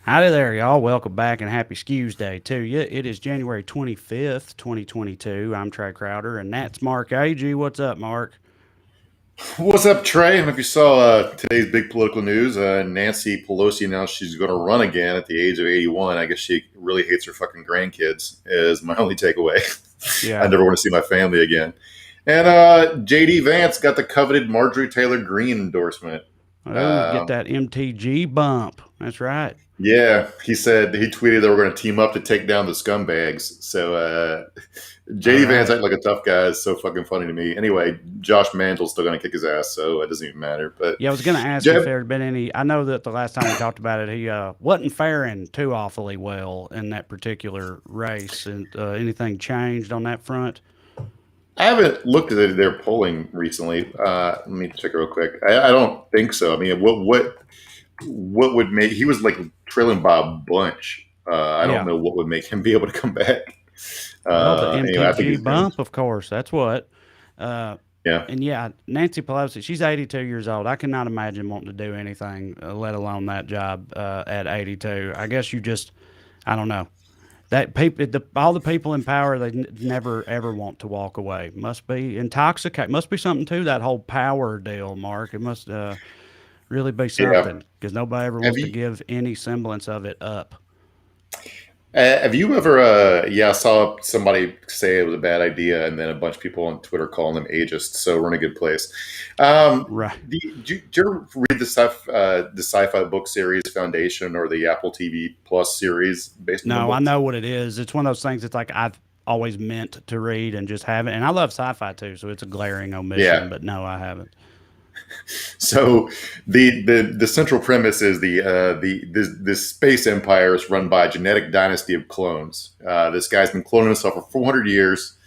Howdy there, y'all. Welcome back and happy Skewsday to you. It is January 25th, 2022. I'm Trey Crowder, and that's Mark Agee. What's up, Mark? What's up, Trey? I don't know if you saw today's big political news. Nancy Pelosi announced she's going to run again at the age of 81. I guess she really hates her fucking grandkids, is my only takeaway. I Yeah. never want to see my family again. And JD Vance got the coveted Marjorie Taylor Greene endorsement. Oh, get Um, that MTG bump. That's right. yeah, he tweeted they were going to team up to take down the scumbags. So All JD Vance right. acting like a tough guy is so fucking funny to me. Anyway, Josh Mantel's still going to kick his ass, so it doesn't even matter. But Yeah, I was going to ask if Jeb, there had been any. I know that the last time we talked about it, he wasn't faring too awfully well in that particular race. And anything changed on that front? I haven't looked at their polling recently. Let me check it real quick. I don't think so. I mean, what would make he was like trailing by a bunch. I don't Yeah. know what would make him be able to come back. Well, the Anyway, I think MTG he's gonna. bump, of course. That's what. Uh, Yeah, And yeah, Nancy Pelosi, she's 82 years old. I cannot imagine wanting to do anything, let alone that job at 82. I guess you just, I don't know. That people, all the people in power, they never ever want to walk away. Must be intoxicate. Must be something to that whole power deal, Mark. It must really be yeah. something because nobody ever Have wants to you give any semblance of it up. have you ever? Yeah, I saw somebody say it was a bad idea, and then a bunch of people on Twitter calling them ageist. So we're in a good place. Right. Did you ever read the sci-fi book series Foundation or the Apple TV Plus series based on the No, I books? know what it is. It's one of those things. It's like I've always meant to read and just haven't. And I love sci-fi too, so it's a glaring Yeah. omission. But no, I haven't. So the central premise is this space empire is run by a genetic dynasty of clones. This guy's been cloning himself for 400 years,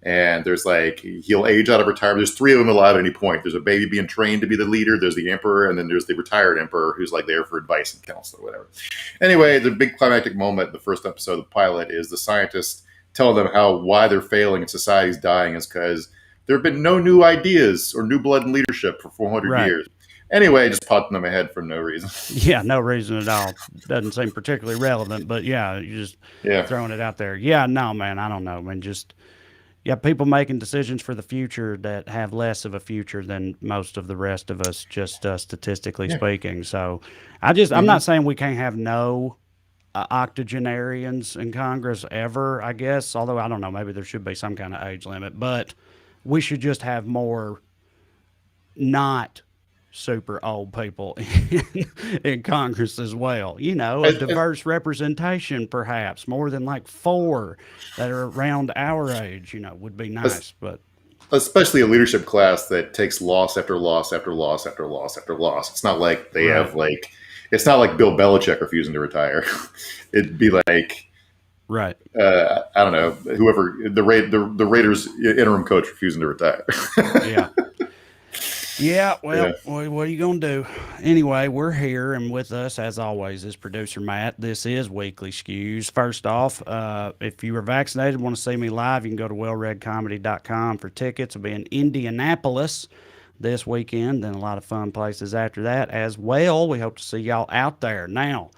and there's like he'll age out of retirement. There's three of them alive at any point. There's a baby being trained to be the leader. There's the emperor, and then there's the retired emperor who's like there for advice and counsel or whatever. Anyway, the big climactic moment, the first episode of the pilot, is the scientists tell them how why they're failing and society's dying is because there have been no new ideas or new blood in leadership for 400 Right. years. Anyway, just popped in my head for no reason. Yeah, no reason at all. Doesn't seem particularly relevant, but yeah, you're just Yeah. throwing it out there. Yeah, no, man, I don't know. I mean, just yeah, people making decisions for the future that have less of a future than most of the rest of us, just statistically Yeah. speaking. So, I'm Mm-hmm. not saying we can't have no octogenarians in Congress ever. I guess, although I don't know, maybe there should be some kind of age limit, but we should just have more not super old people in Congress as well. You know, a diverse representation, perhaps more than like four that are around our age. Would be nice. But Especially a leadership class that takes loss after loss after loss after loss after loss. It's not like they right, have like, it's not like Bill Belichick refusing to retire. It'd be like, right, I don't know, whoever the Raiders interim coach refusing to retire. yeah. Yeah, Yeah. well, what are you going to do? Anyway, we're here, and with us, as always, is producer Matt. This is Weekly Skews. First off, if you are vaccinated and want to see me live, you can go to wellreadcomedy.com for tickets. I'll be in Indianapolis this weekend, and a lot of fun places after that as well. We hope to see y'all out there. Now,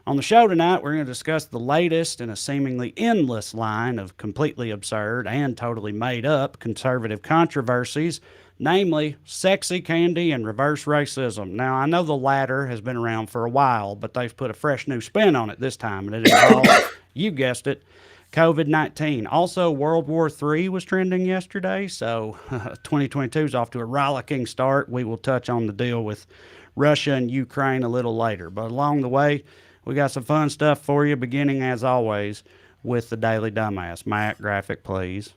on the show tonight, we're going to discuss the latest in a seemingly endless line of completely absurd and totally made up conservative controversies, namely sexy candy and reverse racism. Now, I know the latter has been around for a while, but they've put a fresh new spin on it this time, and it involves, you guessed it, COVID 19. Also, World War III was trending yesterday, so 2022 is off to a rollicking start. We will touch on the deal with Russia and Ukraine a little later. But along the way, we got some fun stuff for you, beginning as always with the Daily Dumbass. Matt, graphic, please.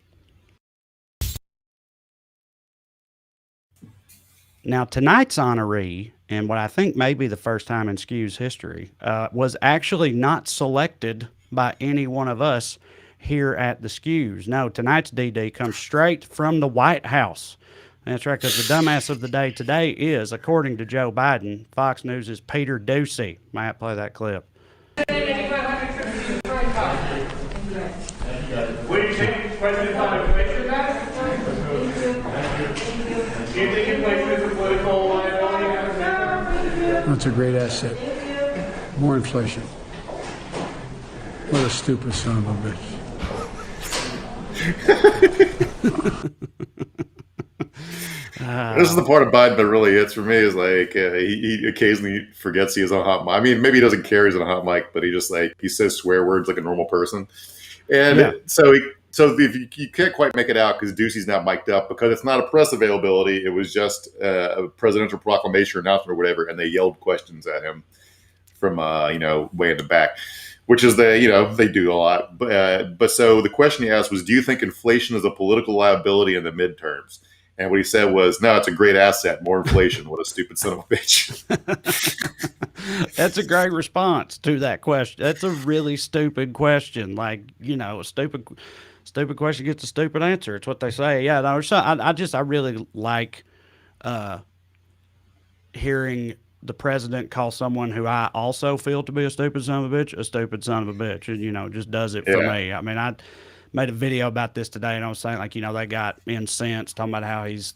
Now, tonight's honoree, and what I think may be the first time in Skew's history, was actually not selected by any one of us here at the Skews. No, tonight's DD comes straight from the White House. That's right, because the dumbass of the day today is, according to Joe Biden, Fox News' Peter Doocy. Matt, play that clip. Would you take President Biden away from that? Do you think it places a political liability? That's a great asset. More inflation. What a stupid son of a bitch. This is the part of Biden that really hits for me is like he occasionally forgets he is on a hot mic. I mean, maybe he doesn't care he's on a hot mic, but he just like he says swear words like a normal person. And so if you can't quite make it out because Ducey's not mic'd up because it's not a press availability. It was just a presidential proclamation or announcement or whatever, and they yelled questions at him from way in the back, which is they do a lot. But so the question he asked was, do you think inflation is a political liability in the midterms? And what he said was, no, it's a great asset. More inflation. What a stupid son of a bitch. That's a great response to that question. That's a really stupid question. Like, a stupid question gets a stupid answer. It's what they say. Yeah, no, I really like hearing the president call someone who I also feel to be a stupid son of a bitch, and, it just does it for me. I mean, I made a video about this today, and I was saying, like, they got incensed, talking about how he's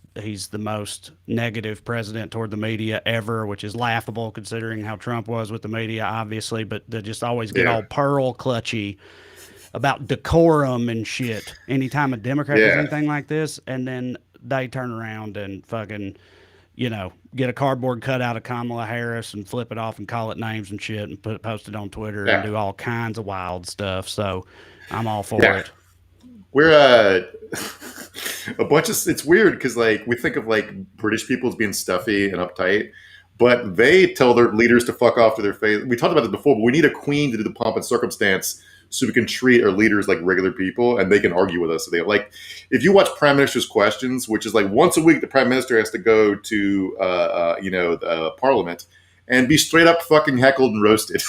the most negative president toward the media ever, which is laughable considering how Trump was with the media, obviously, but they just always get all pearl clutchy about decorum and shit anytime a Democrat does anything like this, and then they turn around and fucking, get a cardboard cutout of Kamala Harris and flip it off and call it names and shit and post it on Twitter and do all kinds of wild stuff. So I'm all for it. We're a bunch of. It's weird because like we think of like British people as being stuffy and uptight, but they tell their leaders to fuck off to their face. We talked about this before, but we need a queen to do the pomp and circumstance so we can treat our leaders like regular people and they can argue with us. So they like, if you watch Prime Minister's Questions, which is like once a week, the Prime Minister has to go to the Parliament and be straight up fucking heckled and roasted,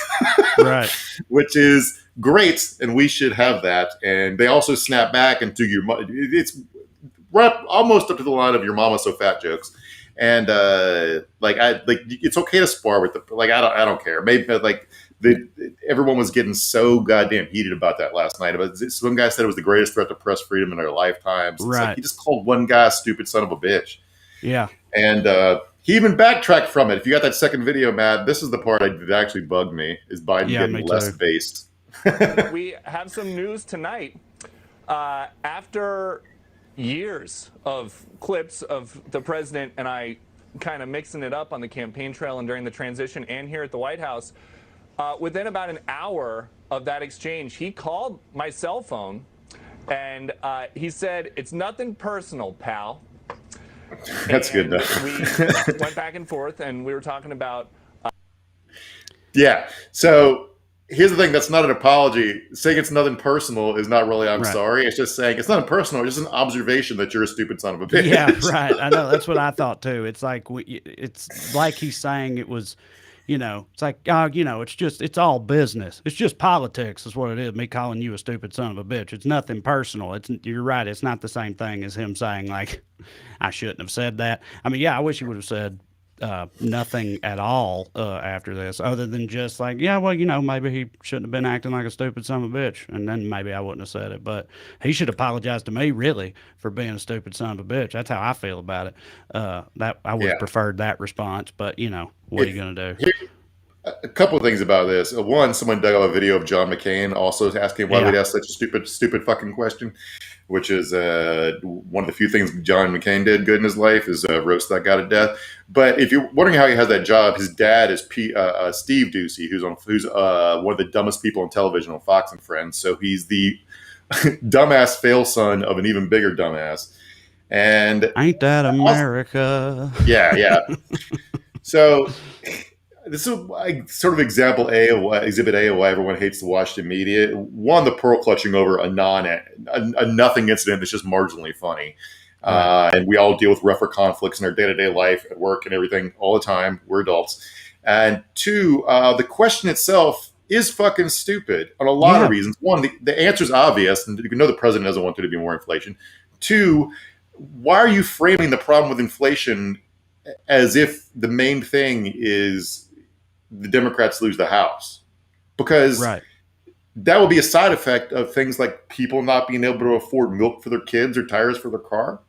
right? Which is great, and we should have that. And they also snap back and do it's right almost up to the line of your mama so fat jokes. And it's okay to spar with the I don't care. Maybe everyone was getting so goddamn heated about that last night. But some guy said it was the greatest threat to press freedom in our lifetimes. It's right? Like he just called one guy a stupid son of a bitch. Yeah, and he even backtracked from it. If you got that second video, Matt, this is the part that actually bugged me: is Biden getting less based. We have some news tonight. After years of clips of the president and I kind of mixing it up on the campaign trail and during the transition and here at the White House, within about an hour of that exchange, he called my cell phone and he said, "It's nothing personal, pal." That's good, though. We went back and forth and we were talking about. Yeah. So here's the thing. That's not an apology. Saying it's nothing personal is not really, I'm sorry. It's just saying it's nothing personal. It's just an observation that you're a stupid son of a bitch. Yeah, right. I know. That's what I thought, too. It's like it's like he's saying it was, it's like, it's all business. It's just politics is what it is. Me calling you a stupid son of a bitch. It's nothing personal. You're right. It's not the same thing as him saying, like, I shouldn't have said that. I mean, I wish he would have said nothing at all after this, other than just like, maybe he shouldn't have been acting like a stupid son of a bitch, and then maybe I wouldn't have said it. But he should apologize to me, really, for being a stupid son of a bitch. That's how I feel about it. That I would have preferred that response, but what are you gonna do? A couple of things about this. One, someone dug up a video of John McCain also asking why we'd ask such a stupid fucking question, which is one of the few things John McCain did good in his life is roast that guy to death. But if you're wondering how he has that job, his dad is Steve Ducey, who's one of the dumbest people on television on Fox and Friends. So he's the dumbass fail son of an even bigger dumbass. And ain't that America? Yeah. So this is like sort of example A of why, exhibit A of why everyone hates the Washington media. One, the pearl clutching over a nothing incident that's just marginally funny. And we all deal with rougher conflicts in our day-to-day life at work and everything all the time. We're adults. And two, the question itself is fucking stupid on a lot of reasons. One, the answer is obvious, and you know the president doesn't want there to be more inflation. Two, why are you framing the problem with inflation as if the main thing is the Democrats lose the House? Because that will be a side effect of things like people not being able to afford milk for their kids or tires for their car.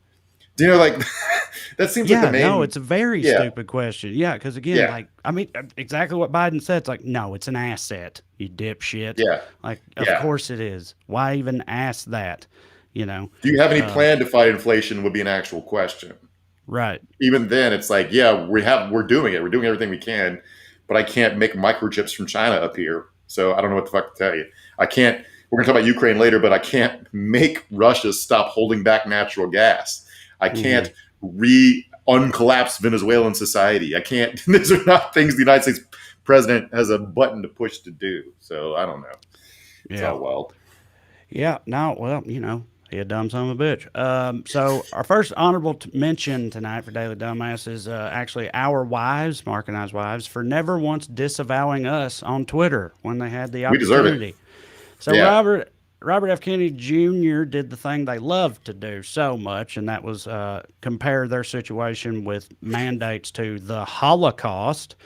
That seems like the main. No, it's a very Yeah, stupid question. Yeah, because again, yeah, like, I mean, exactly what Biden said. It's like, no, it's an asset, you dipshit. yeah, Like, of yeah. course it is. Why even ask that? You know? Do you have any plan to fight inflation? Would be an actual question. Right. Even then, it's like, yeah, we're doing it. We're doing everything we can, but I can't make microchips from China up here. So I don't know what the fuck to tell you. I can't. We're gonna talk about Ukraine later, but I can't make Russia stop holding back natural gas. I can't uncollapse Venezuelan society. I can't. These are not things the United States president has a button to push to do. So I don't know. It's Yeah. all wild. Yeah. No, well, he a dumb son of a bitch. So our first honorable mention tonight for Daily Dumbass is actually our wives, Mark and I's wives, for never once disavowing us on Twitter when they had the We deserve it. opportunity. So Yeah. Robert F. Kennedy Jr. did the thing they love to do so much, and that was compare their situation with mandates to the Holocaust.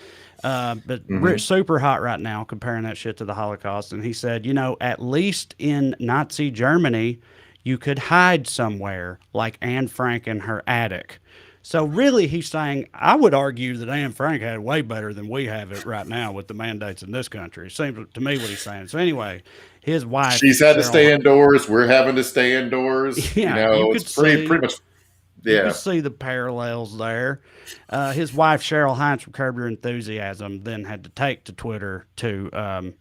But we're super hot right now comparing that shit to the Holocaust. And he said, at least in Nazi Germany, you could hide somewhere like Anne Frank in her attic. So really, he's saying, I would argue that Anne Frank had it way better than we have it right now with the mandates in this country. Seems to me what he's saying. So anyway, his wife, She's had to Cheryl- stay indoors. We're having to stay indoors. Yeah, you could it's pretty see- much. You Yeah. can see the parallels there. His wife, Cheryl Hines from Curb Your Enthusiasm, then had to take to Twitter to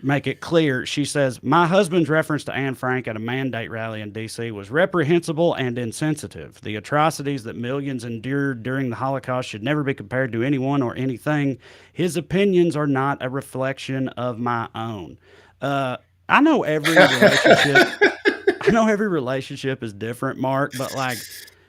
make it clear. She says, my husband's reference to Anne Frank at a mandate rally in D.C. was reprehensible and insensitive. The atrocities that millions endured during the Holocaust should never be compared to anyone or anything. His opinions are not a reflection of my own. I know every relationship. I know every relationship is different, Mark, but like,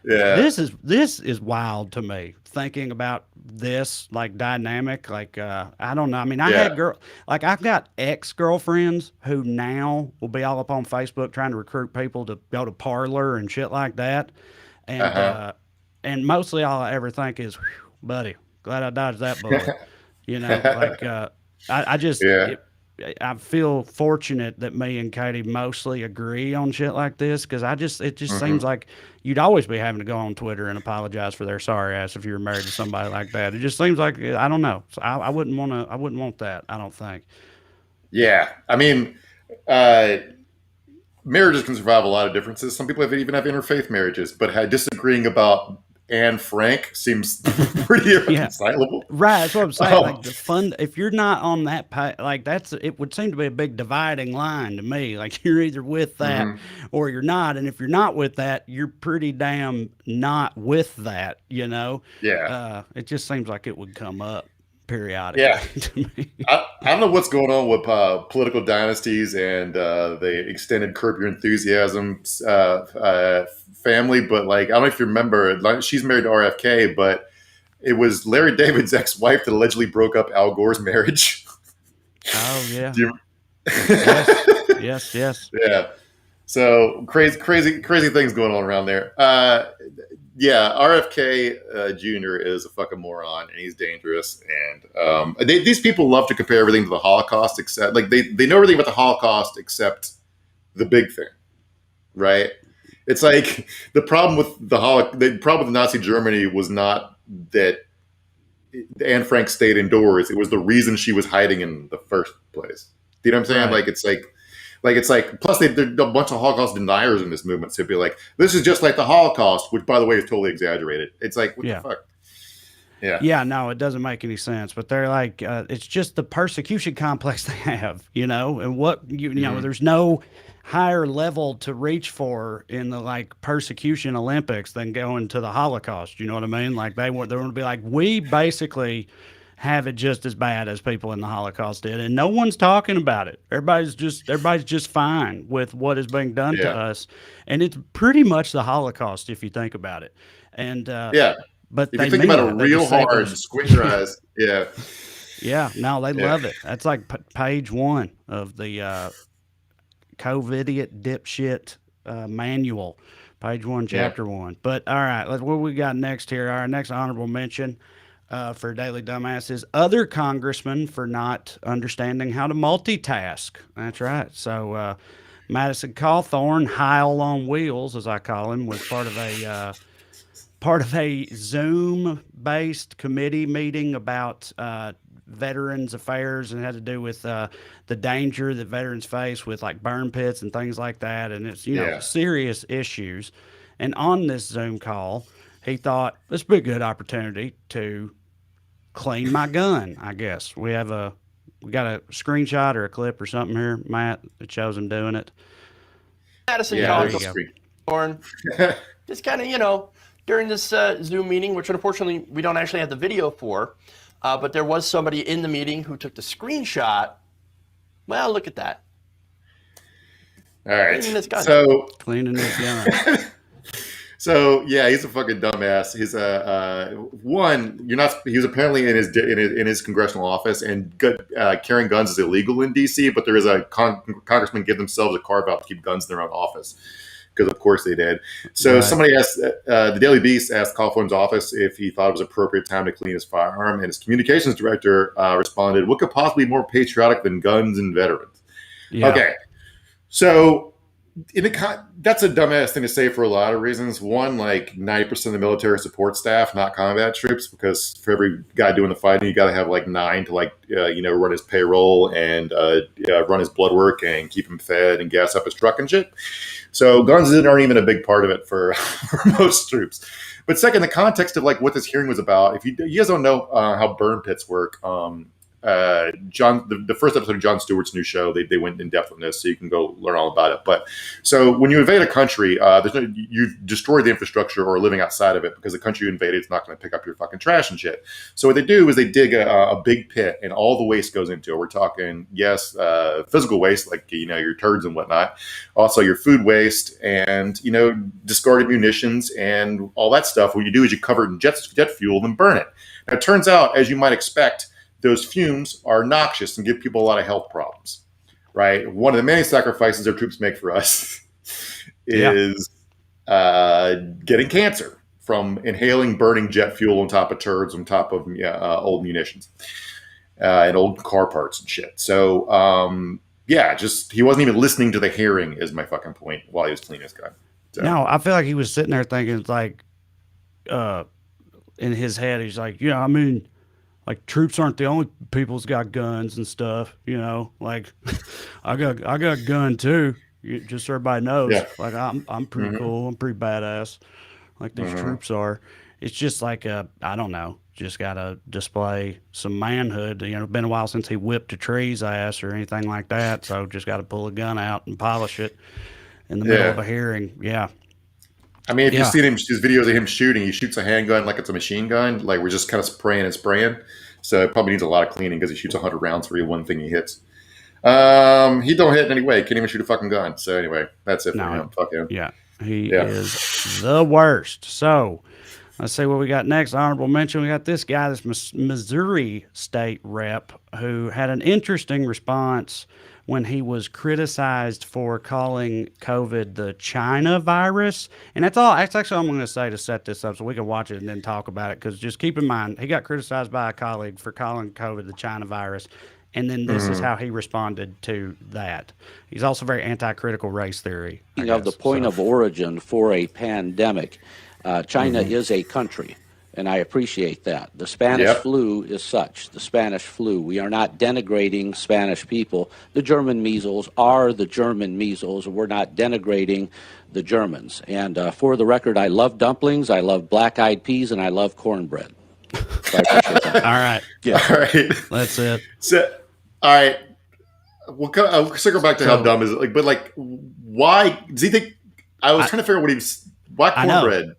Yeah. this is wild to me. Thinking about this like dynamic, like I don't know. I mean, I had I've got ex-girlfriends who now will be all up on Facebook trying to recruit people to go to Parlor and shit like that, and mostly all I ever think is, "Whew, buddy, glad I dodged that bullet." I just. Yeah. I feel fortunate that me and Katie mostly agree on shit like this because it just seems like you'd always be having to go on Twitter and apologize for their sorry ass if you were married to somebody like that. It just seems like I don't know. So I wouldn't want that. I don't think. Yeah. I mean, marriages can survive a lot of differences. Some people even have interfaith marriages, but disagreeing about Anne Frank seems pretty irreconcilable. Right, that's what I'm saying. Like the fun, if you're not on that page, like it would seem to be a big dividing line to me. Like you're either with that or you're not, and if you're not with that, you're pretty damn not with that. Yeah. It just seems like it would come up periodically. Yeah. To me. I don't know what's going on with political dynasties and the extended Curb Your Enthusiasm family, but like I don't know if you remember, like, she's married to RFK, but it was Larry David's ex-wife that allegedly broke up Al Gore's marriage. Oh yeah. Yes. Yeah. So crazy things going on around there. RFK Jr. is a fucking moron and he's dangerous. And these people love to compare everything to the Holocaust, except like they know everything about the Holocaust except the big thing, right? It's like the problem with the problem with Nazi Germany was not that Anne Frank stayed indoors. It was the reason she was hiding in the first place. Do you know what I'm saying? Right. It's like, plus there are a bunch of Holocaust deniers in this movement. So it'd be like, this is just like the Holocaust, which by the way is totally exaggerated. It's like, what the fuck? Yeah. Yeah, no, it doesn't make any sense. But they're like, it's just the persecution complex they have, and what, there's no higher level to reach for in the like persecution Olympics than going to the Holocaust. You know what I mean? Like they're going to be like, we basically have it just as bad as people in the Holocaust did, and no one's talking about it. Everybody's just fine with what is being done to us, and it's pretty much the Holocaust if you think about it. And but if they you think about it real hard, squint your eyes. Yeah. Yeah, no, they love it. That's like page 1 of the COVIDiot dipshit manual, page 1, chapter 1. But all right, what we got next here. Our next honorable mention for Daily Dumbass is other congressmen for not understanding how to multitask. That's right. So Madison Cawthorn, Heil on wheels, as I call him, was part of a part of a Zoom-based committee meeting about veterans affairs, and it had to do with the danger that veterans face with like burn pits and things like that, and it's Yeah. serious issues. And on this Zoom call, he thought this would be a good opportunity to clean my gun. I guess we got a screenshot or a clip or something here, Matt, that shows him doing it. Madison Yeah, Cawthorn, just kind of, during this Zoom meeting, which unfortunately we don't actually have the video for, but there was somebody in the meeting who took the screenshot. Well, look at that. All right. Cleaning his gun. Cleaning his gun. So yeah, he's a fucking dumbass. He's one. You're not. He was apparently in his congressional office, and carrying guns is illegal in D.C. But there is a congressman give themselves a carve out to keep guns in their own office, because of course they did. So somebody asked the Daily Beast asked Cawthorn's office if he thought it was appropriate time to clean his firearm, and his communications director responded, "What could possibly be more patriotic than guns and veterans?" Yeah. Okay, so. That's a dumbass thing to say for a lot of reasons. One, like 90% of the military support staff, not combat troops, because for every guy doing the fighting, you got to have like 9 to run his payroll and run his blood work and keep him fed and gas up his truck and shit. So guns aren't even a big part of it for most troops. But second, the context of like what this hearing was about. If you guys don't know how burn pits work, the first episode of Jon Stewart's new show, they went in depth on this, so you can go learn all about it. But so when you invade a country, you've destroyed the infrastructure or are living outside of it, because the country you invaded is not going to pick up your fucking trash and shit. So what they do is they dig a big pit, and all the waste goes into it. We're talking, physical waste, like your turds and whatnot, also your food waste, and discarded munitions and all that stuff. What you do is you cover it in jet fuel and burn it. Now it turns out, as you might expect, those fumes are noxious and give people a lot of health problems, right? One of the many sacrifices our troops make for us is getting cancer from inhaling burning jet fuel on top of turds, on top of old munitions and old car parts and shit. So, he wasn't even listening to the hearing is my fucking point while he was cleaning his gun. So. No, I feel like he was sitting there thinking, like, in his head, he's like, like troops aren't the only people who's got guns and stuff, like I got a gun too. Just so everybody knows, like I'm pretty cool. I'm pretty badass. Like these troops are. It's just like I don't know. Just got to display some manhood. Been a while since he whipped a tree's ass or anything like that. So just got to pull a gun out and polish it in the middle of a hearing. Yeah. I mean, if you've seen his videos of him shooting, he shoots a handgun like it's a machine gun. Like we're just kind of spraying and spraying. So it probably needs a lot of cleaning because he shoots 100 rounds for every one thing he hits. He don't hit in any way. Can't even shoot a fucking gun. So anyway, that's it for him. Fuck him. Yeah, he is the worst. So let's see what we got next. Honorable mention. We got this guy, this Missouri state rep, who had an interesting response when he was criticized for calling COVID the China virus. And that's all. That's actually all I'm going to say to set this up so we can watch it and then talk about it. Because just keep in mind, he got criticized by a colleague for calling COVID the China virus. And then this is how he responded to that. He's also very anti-critical race theory. Of the point of origin for a pandemic, China is a country. And I appreciate that. The Spanish flu is such, the Spanish flu. We are not denigrating Spanish people. The German measles are the German measles. We're not denigrating the Germans. And for the record, I love dumplings, I love black-eyed peas, and I love cornbread. So I appreciate that. All right. Yeah. All right. That's it. So, all right. We'll circle back to how dumb is it? But why does he think? I was trying to figure out why cornbread.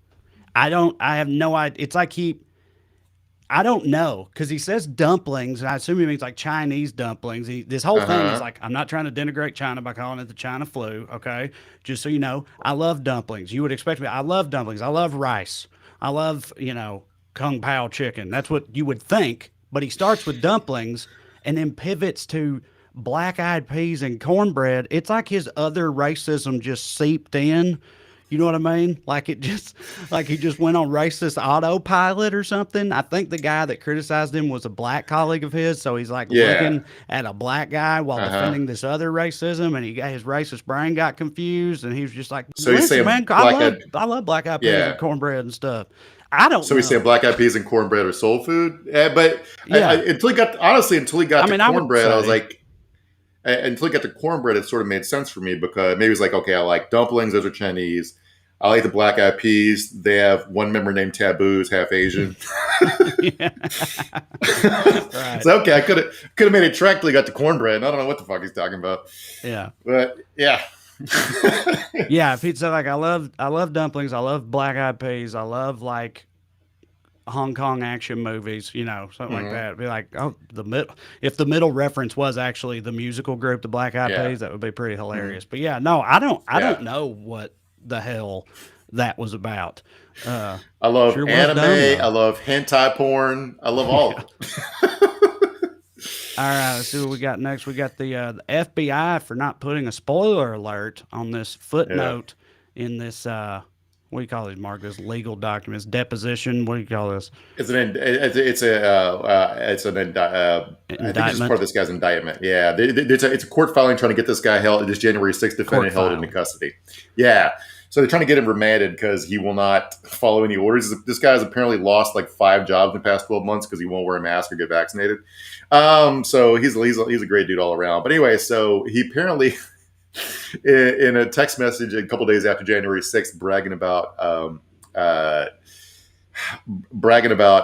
I have no idea. It's like I don't know, because he says dumplings, and I assume he means like Chinese dumplings. This whole thing is like, I'm not trying to denigrate China by calling it the China flu, okay? Just so you know, I love dumplings. You would expect me. I love dumplings. I love rice. I love, Kung Pao chicken. That's what you would think, but he starts with dumplings and then pivots to black-eyed peas and cornbread. It's like his other racism just seeped in. You know what I mean? Like he just went on racist autopilot or something. I think the guy that criticized him was a black colleague of his, so he's like looking at a black guy while defending this other racism, and his racist brain got confused, and he was just like, So he's saying man, I love black eyed peas and cornbread and stuff. I don't. So know. he's saying black eyed peas and cornbread are soul food, until he got to cornbread, I was like. Until he got to cornbread, it sort of made sense for me because maybe it's like, okay, I like dumplings; those are Chinese. I like the black eyed peas. They have one member named Taboo, who's half Asian. Right. So okay, I could have made it track till he got to cornbread. And I don't know what the fuck he's talking about. Yeah, but yeah, yeah. If he'd said like, I love dumplings, I love black eyed peas, I love like Hong Kong action movies, something like that. It'd be like, oh, if the middle reference was actually the musical group, the Black Eyed Peas, that would be pretty hilarious. But yeah, no, I don't know what the hell that was about. I love anime. I love hentai porn. I love all of it. All right, let's see what we got next. We got the FBI for not putting a spoiler alert on this footnote in this. What do you call these, Mark? This legal documents, deposition. What do you call this? I think it's just part of this guy's indictment. Yeah, it's a court filing trying to get this guy held, this January 6th defendant held into custody. Yeah, so they're trying to get him remanded because he will not follow any orders. This guy has apparently lost like 5 jobs in the past 12 months because he won't wear a mask or get vaccinated. So he's a great dude all around. But anyway, so he apparently. In a text message a couple days after January 6th, bragging about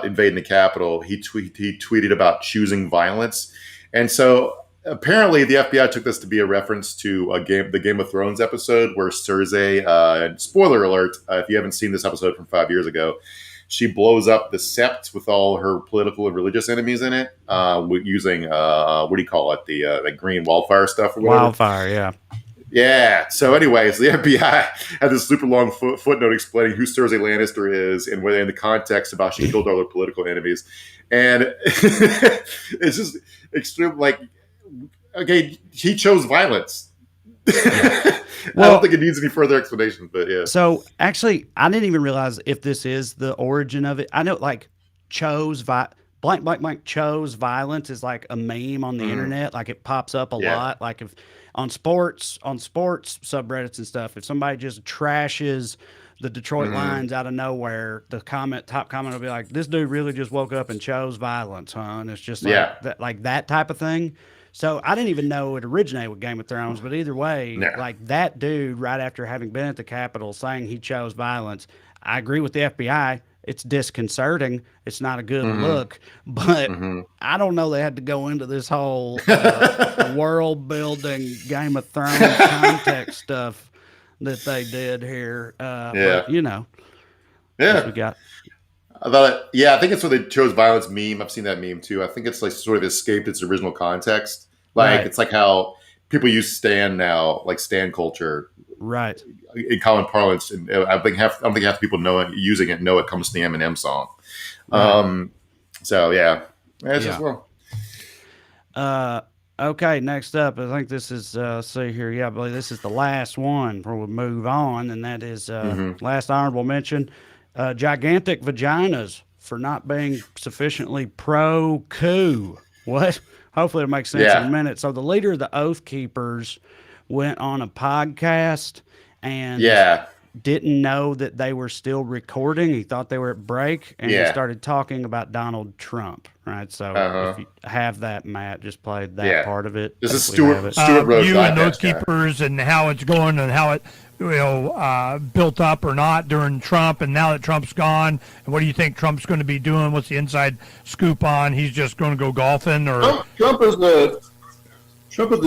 invading the Capitol, he tweeted about choosing violence, and so apparently the FBI took this to be a reference to the Game of Thrones episode where Cersei, and spoiler alert, if you haven't seen this episode from 5 years ago, she blows up the Sept with all her political and religious enemies in it, using what do you call it, the green wildfire stuff or whatever. Wildfire, yeah. Yeah. So anyways, the FBI had this super long footnote explaining who Cersei Lannister is and whether in the context about she killed all her political enemies. And it's just extreme. Like, okay, he chose violence. I don't think it needs any further explanation, but yeah. So actually, I didn't even realize if this is the origin of it. I know like blank blank chose violence is like a meme on the internet. Like it pops up a lot. Like if on sports subreddits and stuff, if somebody just trashes the Detroit Lions out of nowhere, the top comment will be like, "This dude really just woke up and chose violence, huh?" And it's just like that type of thing. So I didn't even know it originated with Game of Thrones, but either way, like that dude, right after having been at the Capitol saying he chose violence, I agree with the FBI. It's disconcerting. It's not a good look, but I don't know they had to go into this whole world building Game of Thrones context stuff that they did here. But, we got. I think it's where they chose violence meme. I've seen that meme too. I think it's like sort of escaped its original context. Like it's like how people use Stan now, like Stan culture. Right. In common parlance, and I don't think half the people know it, using it know it comes from the Eminem song. So yeah, it's just well. Okay, next up, I think this is see here. Yeah, I believe this is the last one before we move on, and that is last honorable mention: gigantic vaginas for not being sufficiently pro-coup. What? Hopefully, it makes sense in a minute. So the leader of the Oath Keepers went on a podcast and didn't know that they were still recording. He thought they were at break, and he started talking about Donald Trump, right? So if you have that, Matt, just played that part of it. This is Stuart Rhodes. You and Oath Keepers and how it's going and how it built up or not during Trump, and now that Trump's gone, and what do you think Trump's going to be doing? What's the inside scoop on? He's just going to go golfing, or Trump is the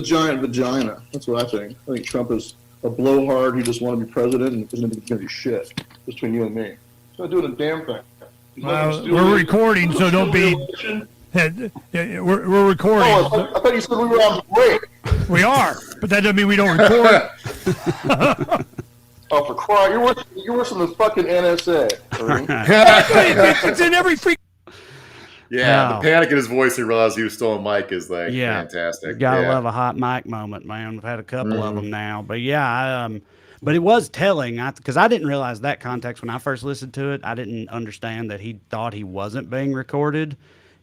giant vagina. That's what I think. I think Trump is a blowhard. He just wanted to be president and isn't going to do shit. Between you and me, he's not doing a damn thing. We're recording, so don't be. We're recording. Oh, I thought you said we were on break. We are, but that doesn't mean we don't record. Oh, for crying! You're worse than the fucking NSA. It's in every freak. The panic in his voice, he realized he was still on mic is like fantastic. Gotta love a hot mic moment, man. We've had a couple of them now, but but it was telling because I didn't realize that context when I first listened to it. I didn't understand that he thought he wasn't being recorded,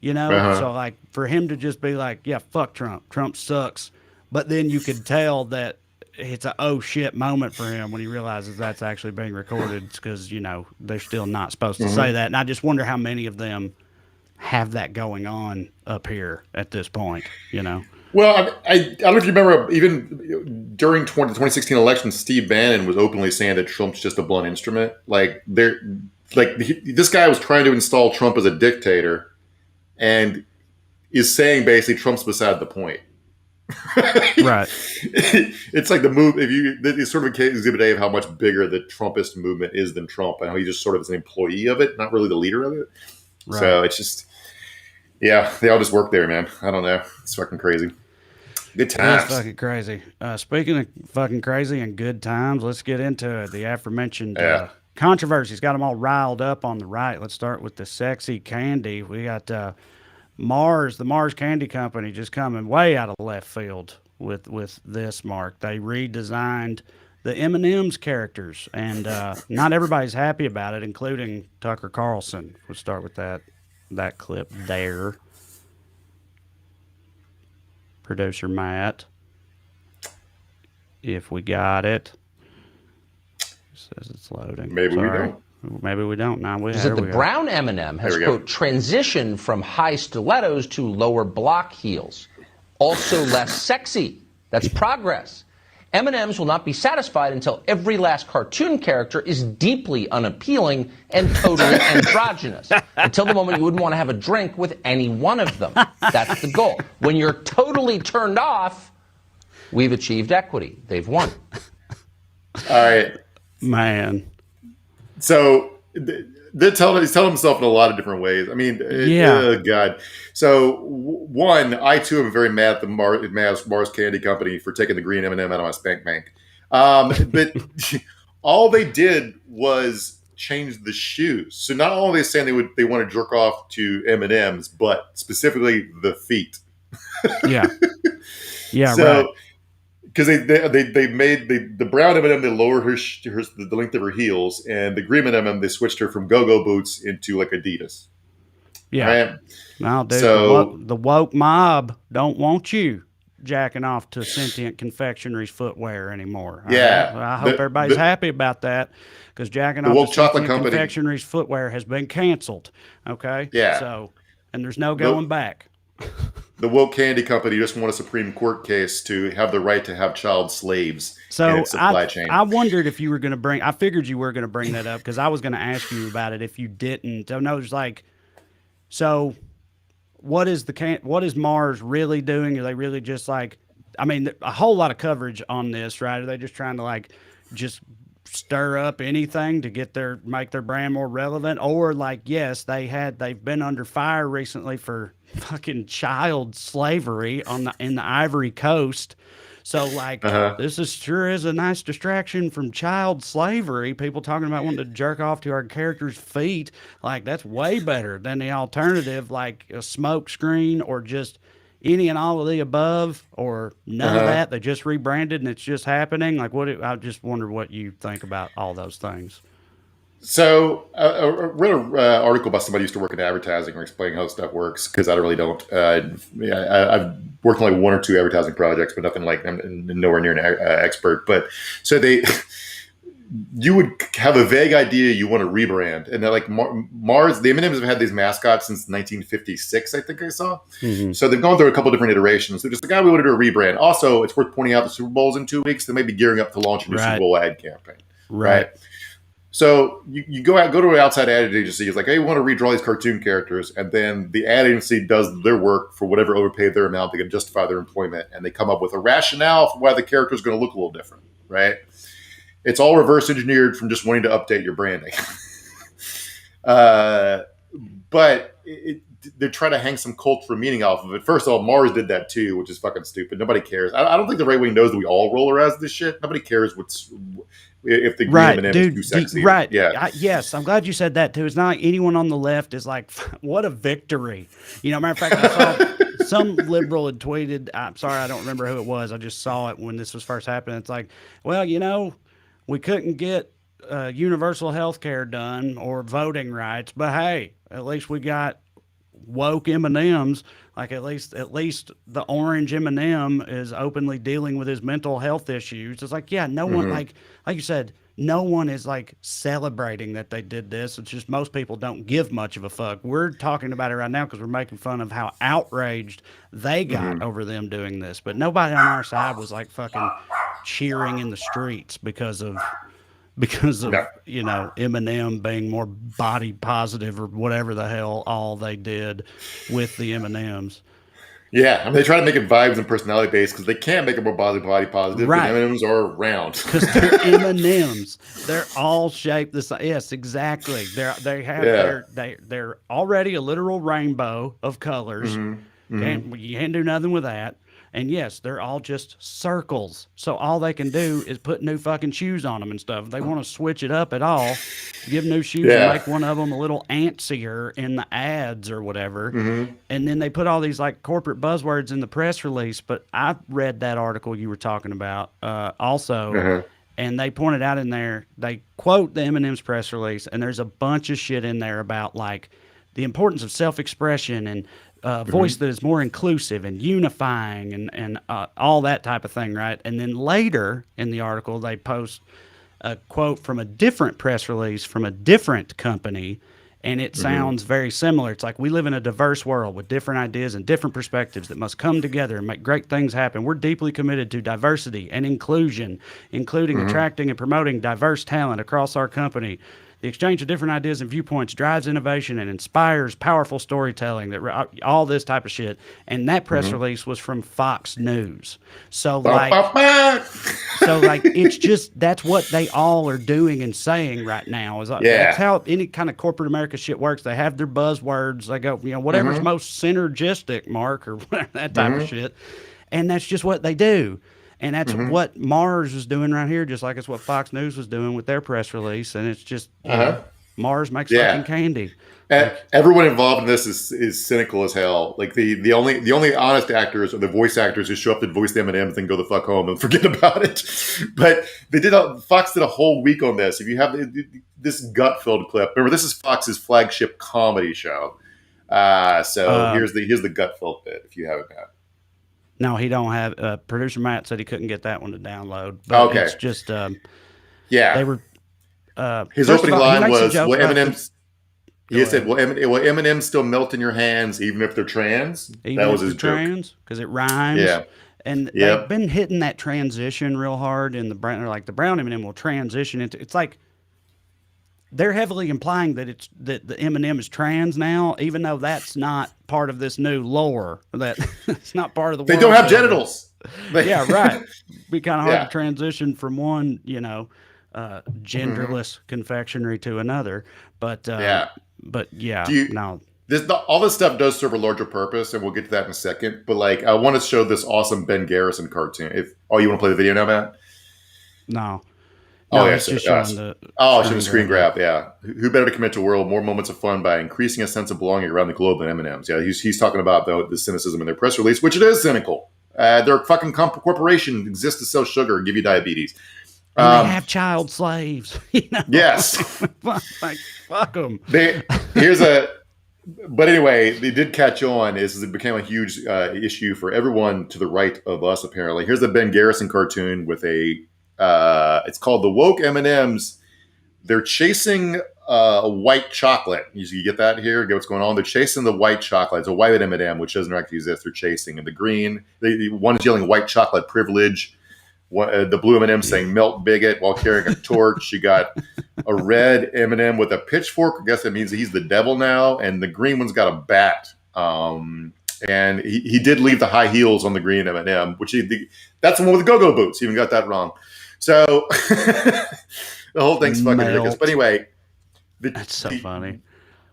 So like for him to just be like, yeah, fuck Trump. Trump sucks. But then you could tell that it's a oh shit moment for him when he realizes that's actually being recorded because, they're still not supposed to say that. And I just wonder how many of them have that going on up here at this point, Well, I don't know if you remember, even during the 2016 election, Steve Bannon was openly saying that Trump's just a blunt instrument. This guy was trying to install Trump as a dictator and is saying basically Trump's beside the point. Right. It's like the move. It's sort of a exhibit A of how much bigger the Trumpist movement is than Trump, and how he just sort of is an employee of it, not really the leader of it. Right. So it's just, they all just work there, man. I don't know. It's fucking crazy. Good times. That's fucking crazy. Speaking of fucking crazy and good times, let's get into it. The aforementioned controversies got them all riled up on the right. Let's start with the sexy candy. We got Mars, the Mars Candy Company, just coming way out of left field with this, Mark. They redesigned the M&M's characters, and not everybody's happy about it, including Tucker Carlson. We'll start with that clip there. Producer Matt, if we got it. Says it's loading. Maybe we don't. Maybe we don't. Now we the brown M&M has, quote, transitioned from high stilettos to lower block heels. Also less sexy. That's progress. M&Ms will not be satisfied until every last cartoon character is deeply unappealing and totally androgynous. Until the moment you wouldn't want to have a drink with any one of them. That's the goal. When you're totally turned off, we've achieved equity. They've won. All right. Man. So he's telling himself in a lot of different ways. I mean, God. So one, I too am very mad at the Mars Candy Company for taking the green M&M out of my spank bank. But all they did was change the shoes. So not only are they saying they want to jerk off to M&Ms, but specifically the feet. Yeah. Yeah. So, right. Because they made the brown M&M, they lowered the length of her heels, and the green M&M, they switched her from go-go boots into like Adidas. Yeah. Right? Now, dude, so the woke mob don't want you jacking off to Sentient Confectionary's footwear anymore. Yeah. I hope everybody's happy about that, because jacking off to Sentient Confectionary's footwear has been canceled. Okay. Yeah. So, and there's no going back. The woke candy company just won a Supreme Court case to have the right to have child slaves in its supply chain. I wondered if you were going to bring. I figured you were going to bring that up because I was going to ask you about it if you didn't. I know there's like, so what is Mars really doing? Are they really just like? I mean, a whole lot of coverage on this, right? Are they just trying to like just stir up anything to make their brand more relevant? Or like, yes, they've been under fire recently for fucking child slavery in the Ivory Coast. So like, this sure is a nice distraction from child slavery. People talking about wanting to jerk off to our characters' feet. Like, that's way better than the alternative, like a smoke screen or just any and all of the above, or none of that. They just rebranded and it's just happening. Like, I just wonder what you think about all those things. So I read an article by somebody who used to work in advertising or explaining how stuff works, because I really don't. I've worked on like one or two advertising projects, but nothing like I'm nowhere near an expert. But so you would have a vague idea you want to rebrand, and they're like Mars. The M&Ms have had these mascots since 1956, I think I saw. Mm-hmm. So they've gone through a couple different iterations. They're just like, we want to do a rebrand. Also, it's worth pointing out the Super Bowl's in 2 weeks. They may be gearing up to launch a new Super Bowl ad campaign. Right. So you go to an outside ad agency. It's like, hey, we want to redraw these cartoon characters, and then the ad agency does their work for whatever overpaid their amount. They can justify their employment, and they come up with a rationale for why the character is going to look a little different, right? It's all reverse engineered from just wanting to update your branding. But try to hang some cultural meaning off of it. First of all, Mars did that too, which is fucking stupid. Nobody cares. I don't think the right wing knows that we all roll our eyes at this shit. Nobody cares if the green M&M is too sexy. Right. Yeah. Yes, I'm glad you said that too. It's not like anyone on the left is like, what a victory. Matter of fact, I saw some liberal had tweeted, I'm sorry, I don't remember who it was. I just saw it when this was first happening. It's like, well, we couldn't get universal health care done or voting rights, but hey, at least we got woke M&Ms. Like at least the orange M&M is openly dealing with his mental health issues. It's like, yeah, no one, like you said, no one is like celebrating that they did this. It's just most people don't give much of a fuck. We're talking about it right now because we're making fun of how outraged they got over them doing this, but nobody on our side was like fucking cheering in the streets because of Eminem being more body positive or whatever the hell all they did with the M&Ms. Yeah, I mean, they try to make it vibes and personality based because they can't make it more body positive. Right. M&Ms are round. Because they're M&Ms. They're all shaped the same. Yes, exactly. They're already a literal rainbow of colors. You can't do nothing with that. And yes, they're all just circles. So all they can do is put new fucking shoes on them and stuff. If they want to switch it up at all, give new shoes and make one of them a little antsier in the ads or whatever. And then they put all these like corporate buzzwords in the press release. But I read that article you were talking about also. And they pointed out in there, they quote the M&M's press release, and there's a bunch of shit in there about like the importance of self-expression and voice that is more inclusive and unifying and all that type of thing, right? And then later in the article, they post a quote from a different press release from a different company, and it sounds very similar. It's like, we live in a diverse world with different ideas and different perspectives that must come together and make great things happen. We're deeply committed to diversity and inclusion, including attracting and promoting diverse talent across our company. The exchange of different ideas and viewpoints drives innovation and inspires powerful storytelling, all this type of shit. And that press release was from Fox News. So it's just, that's what they all are doing and saying right now. That's how any kind of corporate America shit works. They have their buzzwords. They go, whatever's most synergistic, Mark, or whatever, that type of shit. And that's just what they do. And that's what Mars is doing right here, just like it's what Fox News was doing with their press release. And it's just, Mars makes fucking candy. Everyone involved in this is cynical as hell. Like the only honest actors are the voice actors who show up to voice the M&Ms and go the fuck home and forget about it. But Fox did a whole week on this. If you have this gut-filled clip, remember, this is Fox's flagship comedy show. Here's the gut-filled bit if you haven't had. No, he don't have. Producer Matt said he couldn't get that one to download. But it's just, they were. His opening line was, "Well, M&M's." He said, "Well, M&M's still melt in your hands, even if they're trans." That was his joke. Trans, because it rhymes. Yeah, and they've been hitting that transition real hard in the brown. Like the brown M&M will transition into. It's like they're heavily implying that the M&M is trans now, even though that's not part of this new lore. That it's not part of the. They don't have genitals. Yeah, right. Be kind of hard to transition from one, genderless confectionery to another. But all this stuff does serve a larger purpose, and we'll get to that in a second. But like, I want to show this awesome Ben Garrison cartoon. You want to play the video now, Matt? No. It's just showing the screen grab. Yeah, who better to commit to a world more moments of fun by increasing a sense of belonging around the globe than M&Ms? Yeah, he's talking about the cynicism in their press release, which it is cynical. Their fucking corporation exists to sell sugar and give you diabetes. And they have child slaves. Yes, like fuck them. But anyway, they did catch on. It became a huge issue for everyone to the right of us. Apparently, here's the Ben Garrison cartoon with a. It's called the woke M&Ms. They're chasing white chocolate. You get that here? Get what's going on? They're chasing the white chocolate. It's a white M&M, which doesn't actually exist. They're chasing. And the green, one is yelling white chocolate privilege. The blue M&M saying melt bigot while carrying a torch. You got a red M&M with a pitchfork. I guess that means he's the devil now. And the green one's got a bat. And he did leave the high heels on the green M&M, which that's the one with the go-go boots. He even got that wrong. So the whole thing's fucking ridiculous. But anyway, that's so funny.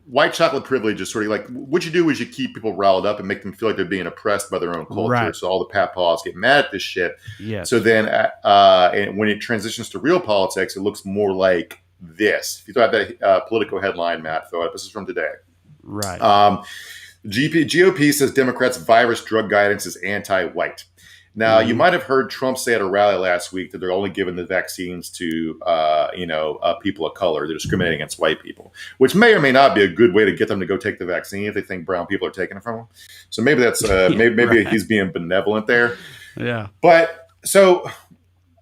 white chocolate privilege is sort of like what you do is you keep people riled up and make them feel like they're being oppressed by their own culture. Right. So all the papaws get mad at this shit. Yes. So then and when it transitions to real politics, it looks more like this. If you throw out that Politico headline, Matt, throw it. This is from today. Right. GOP says Democrats' virus drug guidance is anti-white. Now, you might have heard Trump say at a rally last week that they're only giving the vaccines to, people of color. They're discriminating against white people, which may or may not be a good way to get them to go take the vaccine if they think brown people are taking it from them. So maybe that's maybe Right. he's being benevolent there. Yeah. But so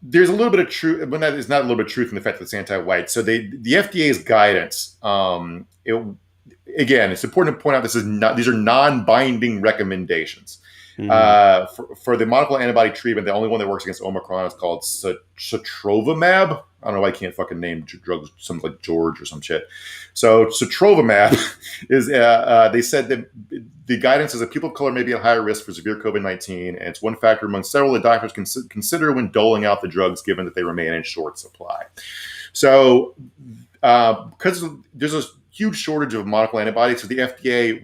there's a little bit of truth, but that is not a little bit of truth in the fact that it's anti-white. So the FDA's guidance, again, it's important to point out these are non-binding recommendations. For the monoclonal antibody treatment, the only one that works against Omicron is called Sotrovimab. I don't know why I can't fucking name drugs something like George or some shit. So Sotrovimab is, they said that the guidance is that people of color may be at higher risk for severe COVID-19, and it's one factor among several that doctors consider when doling out the drugs, given that they remain in short supply. So because there's a huge shortage of monoclonal antibodies, so the FDA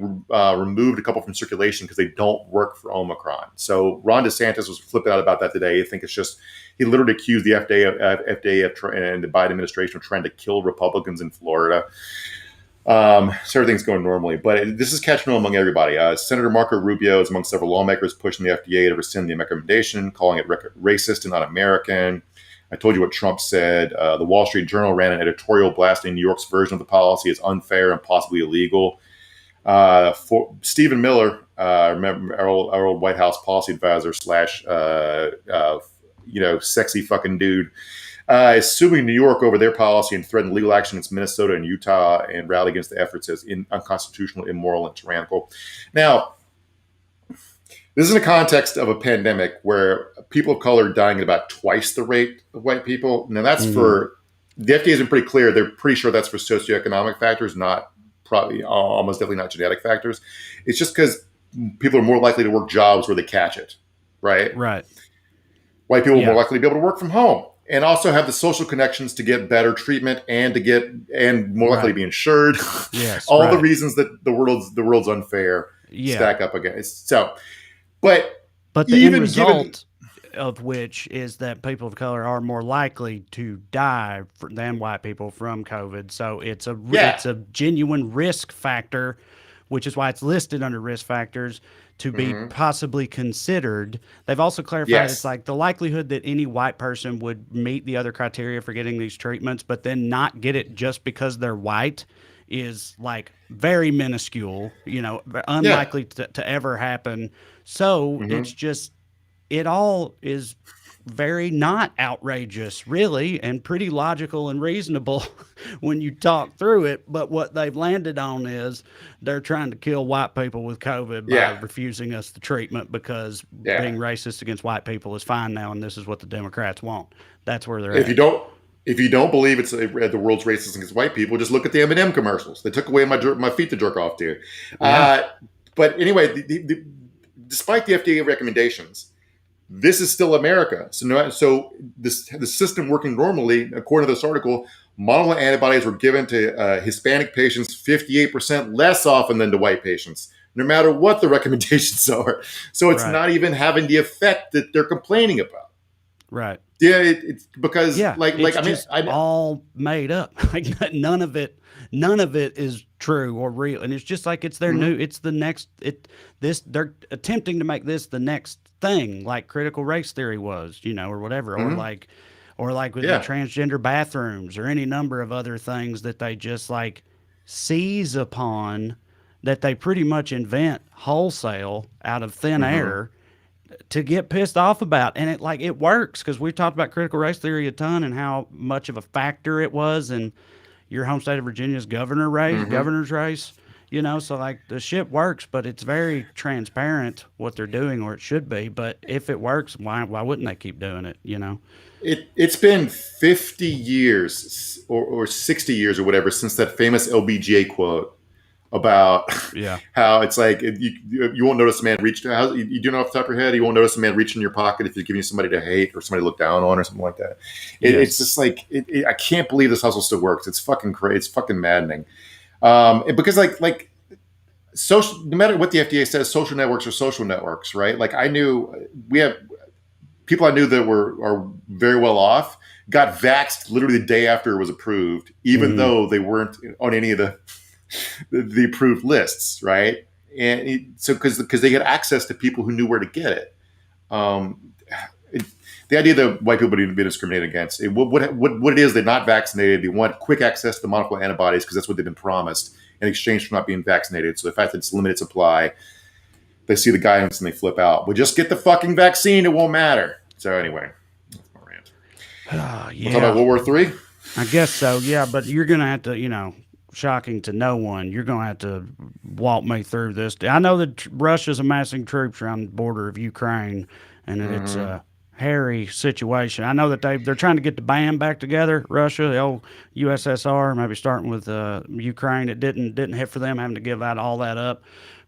removed a couple from circulation because they don't work for Omicron. So Ron DeSantis was flipping out about that today. I think it's just, he literally accused the FDA and the Biden administration of trying to kill Republicans in Florida. So everything's going normally, but this is catching on among everybody. Senator Marco Rubio is among several lawmakers pushing the FDA to rescind the recommendation, calling it racist and un-American. I told you what Trump said. The Wall Street Journal ran an editorial blasting New York's version of the policy as unfair and possibly illegal. For Stephen Miller, remember our old White House policy advisor / sexy fucking dude, is suing New York over their policy and threatened legal action against Minnesota and Utah and rallied against the efforts as unconstitutional, immoral, and tyrannical. Now, this is in the context of a pandemic where people of color are dying at about twice the rate of white people. Now, that's for the FDA has been pretty clear. They're pretty sure that's for socioeconomic factors, not probably almost definitely not genetic factors. It's just because people are more likely to work jobs where they catch it, right? Right. White people are more likely to be able to work from home and also have the social connections to get better treatment and more likely to be insured. Yes. All the reasons that the world's unfair stack up against. So. But the end result of which is that people of color are more likely to die than white people from COVID. So it's a genuine risk factor, which is why it's listed under risk factors to be possibly considered. They've also clarified it's like the likelihood that any white person would meet the other criteria for getting these treatments, but then not get it just because they're white is like very minuscule, unlikely to ever happen. So it's just, it all is very not outrageous, really, and pretty logical and reasonable when you talk through it. But what they've landed on is they're trying to kill white people with COVID by refusing us the treatment because being racist against white people is fine now, and this is what the Democrats want. That's where they're at. If you don't believe it's the world's racist against white people, just look at the M&M commercials. They took away my feet to jerk off to. But anyway, despite the FDA recommendations, this is still America. So the system working normally, according to this article, monoclonal antibodies were given to Hispanic patients 58% less often than to white patients, no matter what the recommendations are. So it's not even having the effect that they're complaining about. Right. Yeah, it's because it's all made up. Like none of it is true or real, and it's just like it's their new. It's the next. They're attempting to make this the next thing, like critical race theory was, or whatever, or like with the transgender bathrooms or any number of other things that they just like seize upon, that they pretty much invent wholesale out of thin air to get pissed off about. And it works, because we've talked about critical race theory a ton and how much of a factor it was in your home state of Virginia's governor's race, so like the shit works, but it's very transparent what they're doing, or it should be. But if it works, why wouldn't they keep doing it? It's been 50 years or 60 years or whatever since that famous LBJ quote about how it's like you won't notice a man reach. You do know off the top of your head, you won't notice a man reach in your pocket if you're giving you somebody to hate or somebody to look down on or something like that. It's just like I can't believe this hustle still works. It's fucking crazy. It's fucking maddening. Because like social, no matter what the FDA says, social networks are social networks, right? Like we have people I knew that are very well off got vaxxed literally the day after it was approved, even though they weren't on any of the approved lists, right? And so because they had access to people who knew where to get it. The idea that white people need to be discriminated against, what it is, they're not vaccinated. They want quick access to monoclonal antibodies because that's what they've been promised in exchange for not being vaccinated. So the fact that it's limited supply, they see the guidance and they flip out. Well, just get the fucking vaccine. It won't matter. So anyway, that's my rant. We'll talk about World War III? I guess so, yeah. But you're going to have to, shocking to no one, you're going to have to walk me through this. I know that Russia's amassing troops around the border of Ukraine, and it's a hairy situation. I know that they're trying to get the band back together, Russia, the old USSR, maybe starting with Ukraine. It didn't hit for them, having to give out all that up.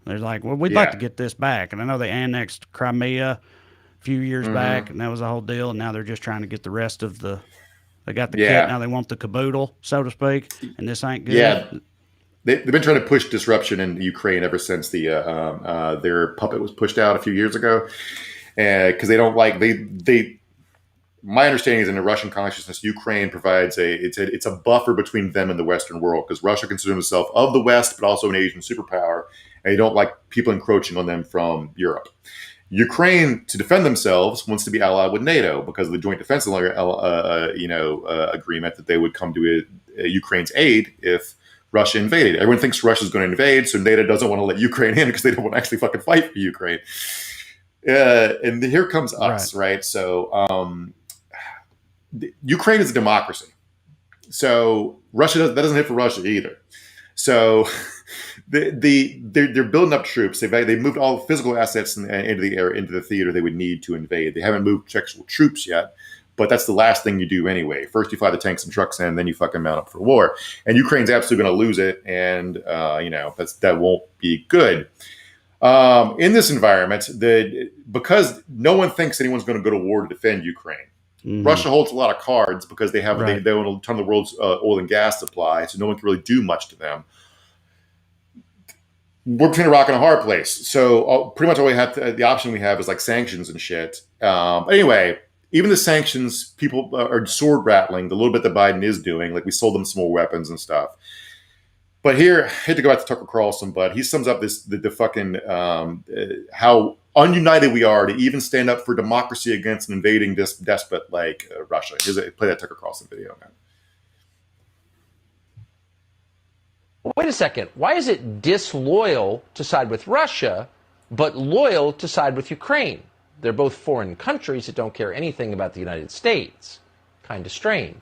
They're like, well, we'd like to get this back. And I know they annexed Crimea a few years back, and that was a whole deal. And now they're just trying to get the rest of they got the kit. Now they want the caboodle, so to speak, and this ain't good. Yeah. They've been trying to push disruption in Ukraine ever since their puppet was pushed out a few years ago. Because they don't like my understanding is in the Russian consciousness, Ukraine provides it's a buffer between them and the Western world, because Russia considers itself of the West, but also an Asian superpower, and they don't like people encroaching on them from Europe. Ukraine, to defend themselves, wants to be allied with NATO because of the joint defense agreement that they would come to Ukraine's aid if Russia invaded. Everyone thinks Russia's going to invade, so NATO doesn't want to let Ukraine in because they don't want to actually fucking fight for Ukraine. And here comes us, right? So Ukraine is a democracy. So that doesn't hit for Russia either. So they're building up troops. They moved all the physical assets into the theater they would need to invade. They haven't moved actual troops yet, but that's the last thing you do anyway. First you fly the tanks and trucks in, then you fucking mount up for war. And Ukraine's absolutely going to lose it, and that won't be good. In this environment, because no one thinks anyone's going to go to war to defend Ukraine. Russia holds a lot of cards because they own a ton of the world's oil and gas supply, so no one can really do much to them. We're between a rock and a hard place. So pretty much all we have the option we have is like sanctions and shit. Anyway, even the sanctions, people are sword rattling the little bit that Biden is doing. Like we sold them some more weapons and stuff. But here, I hate to go back to Tucker Carlson, but he sums up the fucking how ununited we are to even stand up for democracy against an invading despot like Russia. Play that Tucker Carlson video, man. Wait a second. Why is it disloyal to side with Russia, but loyal to side with Ukraine? They're both foreign countries that don't care anything about the United States. Kind of strange.